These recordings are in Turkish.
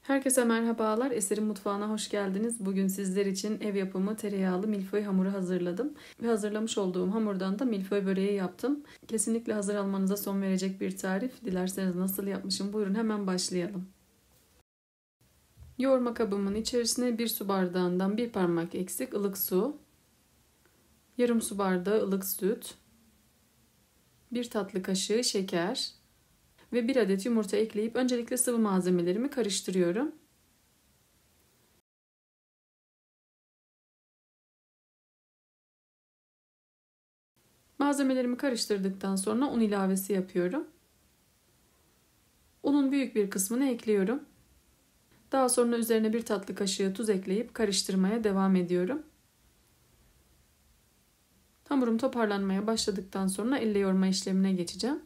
Herkese merhabalar. Eser'in mutfağına hoş geldiniz. Bugün sizler için ev yapımı tereyağlı milföy hamuru hazırladım. Ve hazırlamış olduğum hamurdan da milföy böreği yaptım. Kesinlikle hazır almanıza son verecek bir tarif. Dilerseniz nasıl yapmışım? Buyurun hemen başlayalım. Yoğurma kabımın içerisine 1 su bardağından 1 parmak eksik ılık su, yarım su bardağı ılık süt, 1 tatlı kaşığı şeker ve 1 adet yumurta ekleyip öncelikle sıvı malzemelerimi karıştırıyorum. Malzemelerimi karıştırdıktan sonra un ilavesi yapıyorum. Unun büyük bir kısmını ekliyorum. Daha sonra üzerine 1 tatlı kaşığı tuz ekleyip karıştırmaya devam ediyorum. Hamurum toparlanmaya başladıktan sonra elle yoğurma işlemine geçeceğim.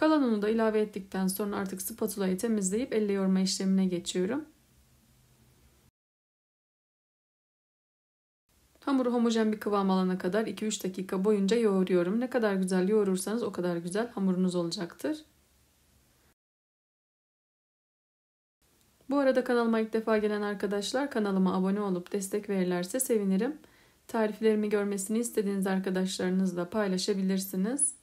Kalan unu da ilave ettikten sonra artık spatulayı temizleyip elle yoğurma işlemine geçiyorum. Hamuru homojen bir kıvam alana kadar 2-3 dakika boyunca yoğuruyorum. Ne kadar güzel yoğurursanız o kadar güzel hamurunuz olacaktır. Bu arada kanalıma ilk defa gelen arkadaşlar kanalıma abone olup destek verirlerse sevinirim. Tariflerimi görmesini istediğiniz arkadaşlarınızla paylaşabilirsiniz.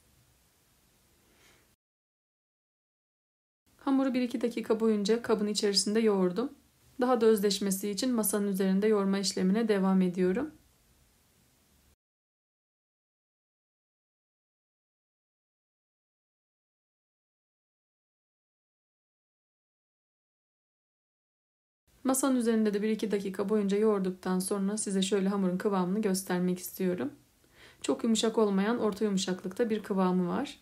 Hamuru 1-2 dakika boyunca kabın içerisinde yoğurdum. Daha da özleşmesi için masanın üzerinde yoğurma işlemine devam ediyorum. Masanın üzerinde de 1-2 dakika boyunca yoğurduktan sonra size şöyle hamurun kıvamını göstermek istiyorum. Çok yumuşak olmayan orta yumuşaklıkta bir kıvamı var.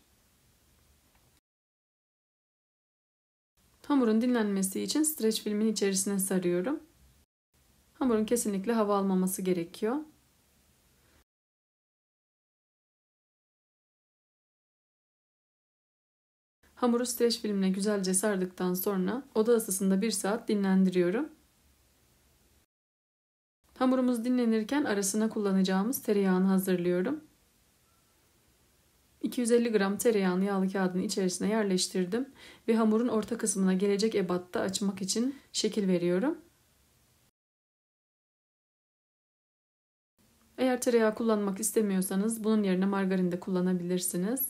Hamurun dinlenmesi için streç filmin içerisine sarıyorum. Hamurun kesinlikle hava almaması gerekiyor. Hamuru streç filmle güzelce sardıktan sonra oda ısısında 1 saat dinlendiriyorum. Hamurumuz dinlenirken arasına kullanacağımız tereyağını hazırlıyorum. 250 gram tereyağını yağlı kağıdın içerisine yerleştirdim ve hamurun orta kısmına gelecek ebatta açmak için şekil veriyorum. Eğer tereyağı kullanmak istemiyorsanız bunun yerine margarin de kullanabilirsiniz.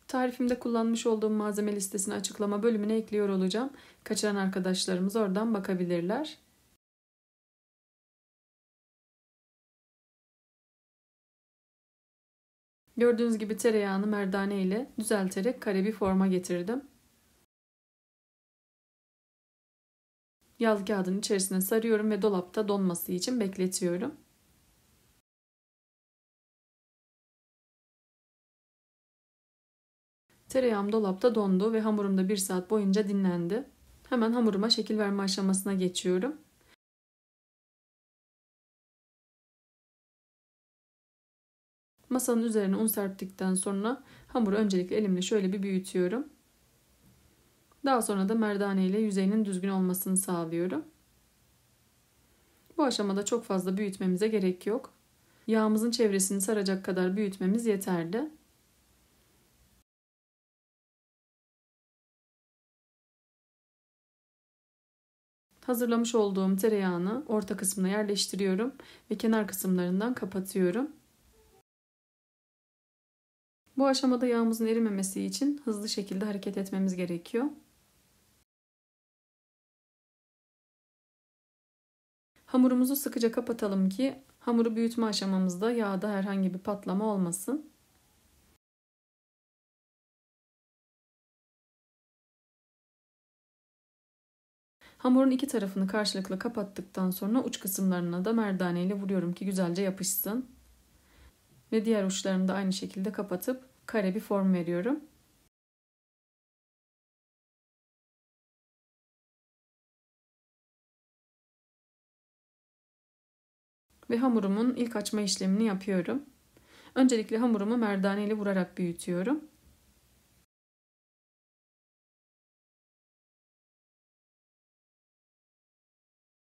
Tarifimde kullanmış olduğum malzeme listesini açıklama bölümüne ekliyor olacağım. Kaçıran arkadaşlarımız oradan bakabilirler. Gördüğünüz gibi tereyağını merdane ile düzelterek kare bir forma getirdim. Yağlı kağıdın içerisine sarıyorum ve dolapta donması için bekletiyorum. Tereyağım dolapta dondu ve hamurum da 1 saat boyunca dinlendi. Hemen hamuruma şekil verme aşamasına geçiyorum. Masanın üzerine un serptikten sonra hamuru öncelikle elimle şöyle bir büyütüyorum. Daha sonra da merdane ile yüzeyinin düzgün olmasını sağlıyorum. Bu aşamada çok fazla büyütmemize gerek yok. Yağımızın çevresini saracak kadar büyütmemiz yeterli. Hazırlamış olduğum tereyağını orta kısmına yerleştiriyorum ve kenar kısımlarından kapatıyorum. Bu aşamada yağımızın erimemesi için hızlı şekilde hareket etmemiz gerekiyor. Hamurumuzu sıkıca kapatalım ki hamuru büyütme aşamamızda yağda herhangi bir patlama olmasın. Hamurun iki tarafını karşılıklı kapattıktan sonra uç kısımlarına da merdane ile vuruyorum ki güzelce yapışsın. Ve diğer uçlarını da aynı şekilde kapatıp kare bir form veriyorum. Ve hamurumun ilk açma işlemini yapıyorum. Öncelikle hamurumu merdane ile vurarak büyütüyorum.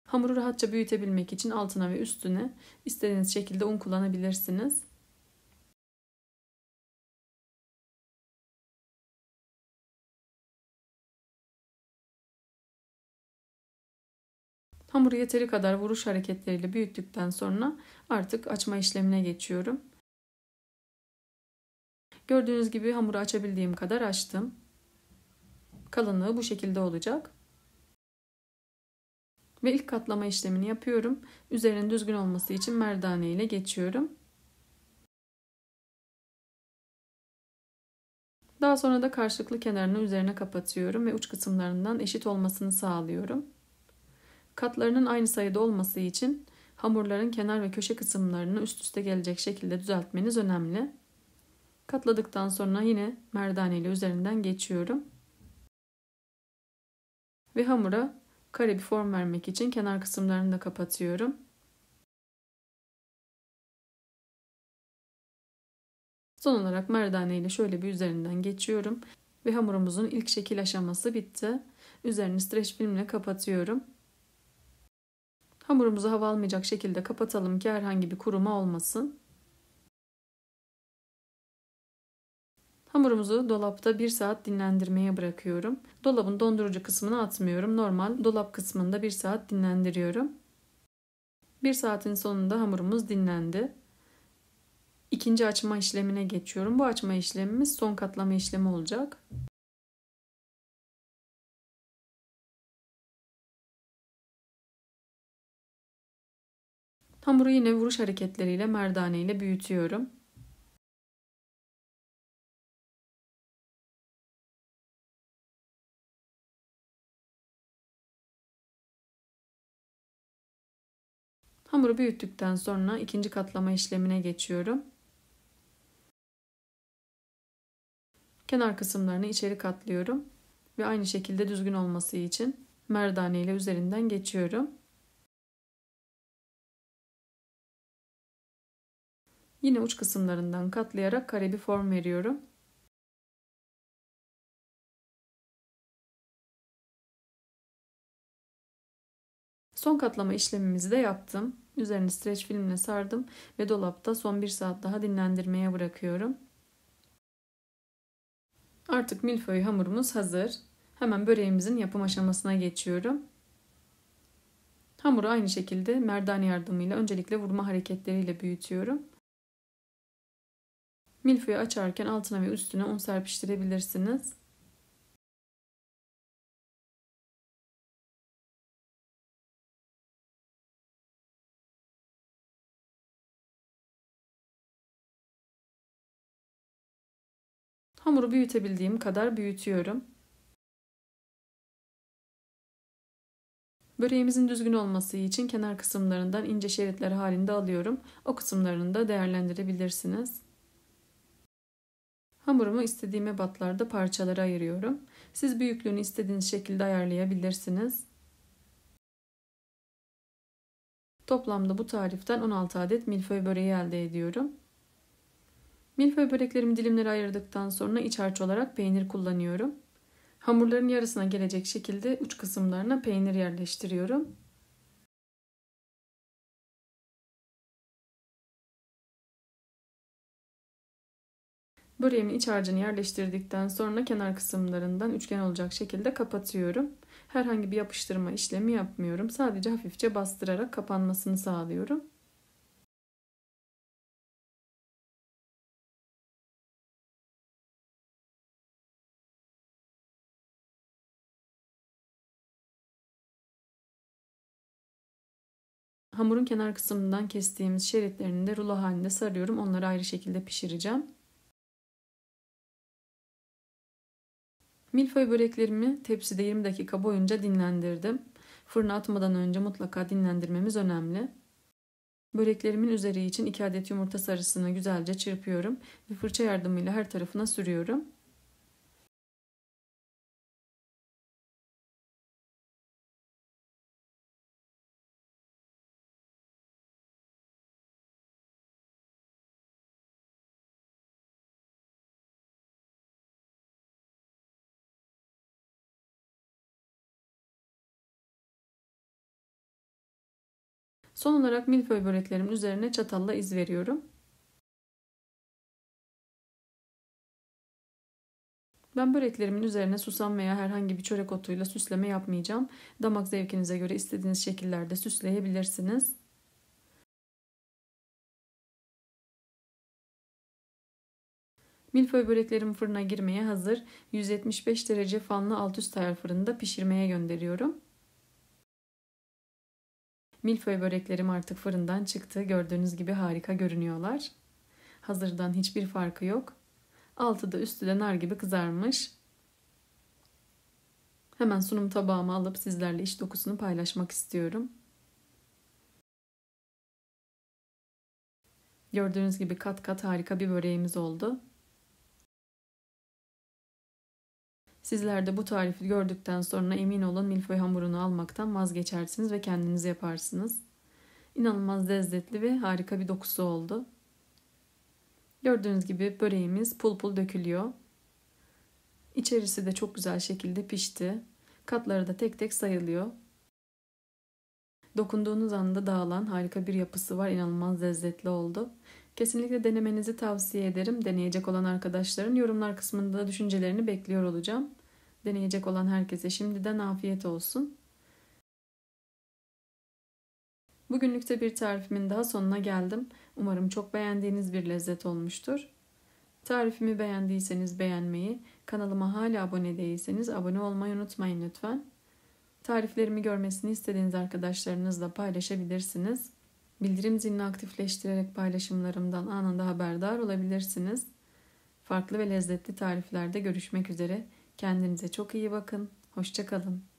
Hamuru rahatça büyütebilmek için altına ve üstüne istediğiniz şekilde un kullanabilirsiniz. Hamuru yeteri kadar vuruş hareketleriyle büyüttükten sonra artık açma işlemine geçiyorum. Gördüğünüz gibi hamuru açabildiğim kadar açtım. Kalınlığı bu şekilde olacak. Ve ilk katlama işlemini yapıyorum. Üzerinin düzgün olması için merdane ile geçiyorum. Daha sonra da karşılıklı kenarını üzerine kapatıyorum ve uç kısımlarından eşit olmasını sağlıyorum. Katlarının aynı sayıda olması için hamurların kenar ve köşe kısımlarını üst üste gelecek şekilde düzeltmeniz önemli. Katladıktan sonra yine merdane ile üzerinden geçiyorum. Ve hamura kare bir form vermek için kenar kısımlarını da kapatıyorum. Son olarak merdane ile şöyle bir üzerinden geçiyorum. Ve hamurumuzun ilk şekil aşaması bitti. Üzerini streç filmle kapatıyorum. Hamurumuzu hava almayacak şekilde kapatalım ki herhangi bir kuruma olmasın. Hamurumuzu dolapta 1 saat dinlendirmeye bırakıyorum. Dolabın dondurucu kısmını atmıyorum. Normal dolap kısmında 1 saat dinlendiriyorum. 1 saatin sonunda hamurumuz dinlendi. İkinci açma işlemine geçiyorum. Bu açma işlemimiz son katlama işlemi olacak. Hamuru yine vuruş hareketleriyle merdane ile büyütüyorum. Hamuru büyüttükten sonra ikinci katlama işlemine geçiyorum. Kenar kısımlarını içeri katlıyorum ve aynı şekilde düzgün olması için merdane ile üzerinden geçiyorum. Yine uç kısımlarından katlayarak kare bir form veriyorum. Son katlama işlemimizi de yaptım. Üzerini streç filmle sardım ve dolapta son 1 saat daha dinlendirmeye bırakıyorum. Artık milföy hamurumuz hazır. Hemen böreğimizin yapım aşamasına geçiyorum. Hamuru aynı şekilde merdane yardımıyla öncelikle vurma hareketleriyle büyütüyorum. Milföyü açarken altına ve üstüne un serpiştirebilirsiniz. Hamuru büyütebildiğim kadar büyütüyorum. Böreğimizin düzgün olması için kenar kısımlarından ince şeritler halinde alıyorum. O kısımlarını da değerlendirebilirsiniz. Hamurumu istediğim ebatlarda parçalara ayırıyorum. Siz büyüklüğünü istediğiniz şekilde ayarlayabilirsiniz. Toplamda bu tariften 16 adet milföy böreği elde ediyorum. Milföy böreklerimi dilimlere ayırdıktan sonra iç harç olarak peynir kullanıyorum. Hamurların yarısına gelecek şekilde uç kısımlarına peynir yerleştiriyorum. Böreğimin iç harcını yerleştirdikten sonra kenar kısımlarından üçgen olacak şekilde kapatıyorum. Herhangi bir yapıştırma işlemi yapmıyorum. Sadece hafifçe bastırarak kapanmasını sağlıyorum. Hamurun kenar kısmından kestiğimiz şeritlerini de rulo halinde sarıyorum. Onları ayrı şekilde pişireceğim. Milföy böreklerimi tepside 20 dakika boyunca dinlendirdim. Fırına atmadan önce mutlaka dinlendirmemiz önemli. Böreklerimin üzeri için 2 adet yumurta sarısını güzelce çırpıyorum ve fırça yardımıyla her tarafına sürüyorum. Son olarak milföy böreklerimin üzerine çatalla iz veriyorum. Ben böreklerimin üzerine susam veya herhangi bir çörek otuyla süsleme yapmayacağım. Damak zevkinize göre istediğiniz şekillerde süsleyebilirsiniz. Milföy böreklerim fırına girmeye hazır. 175 derece fanlı alt üst ayar fırında pişirmeye gönderiyorum. Milföy böreklerim artık fırından çıktı. Gördüğünüz gibi harika görünüyorlar. Hazırdan hiçbir farkı yok. Altı da üstü de nar gibi kızarmış. Hemen sunum tabağıma alıp sizlerle iç dokusunu paylaşmak istiyorum. Gördüğünüz gibi kat kat harika bir böreğimiz oldu. Sizler de bu tarifi gördükten sonra emin olun milföy hamurunu almaktan vazgeçersiniz ve kendiniz yaparsınız. İnanılmaz lezzetli ve harika bir dokusu oldu. Gördüğünüz gibi böreğimiz pul pul dökülüyor. İçerisi de çok güzel şekilde pişti. Katları da tek tek sayılıyor. Dokunduğunuz anda dağılan harika bir yapısı var. İnanılmaz lezzetli oldu. Kesinlikle denemenizi tavsiye ederim. Deneyecek olan arkadaşların yorumlar kısmında da düşüncelerini bekliyor olacağım. Deneyecek olan herkese şimdiden afiyet olsun. Bugünlük de bir tarifimin daha sonuna geldim. Umarım çok beğendiğiniz bir lezzet olmuştur. Tarifimi beğendiyseniz beğenmeyi, kanalıma hala abone değilseniz abone olmayı unutmayın lütfen. Tariflerimi görmesini istediğiniz arkadaşlarınızla paylaşabilirsiniz. Bildirim zilini aktifleştirerek paylaşımlarımdan anında haberdar olabilirsiniz. Farklı ve lezzetli tariflerde görüşmek üzere. Kendinize çok iyi bakın. Hoşça kalın.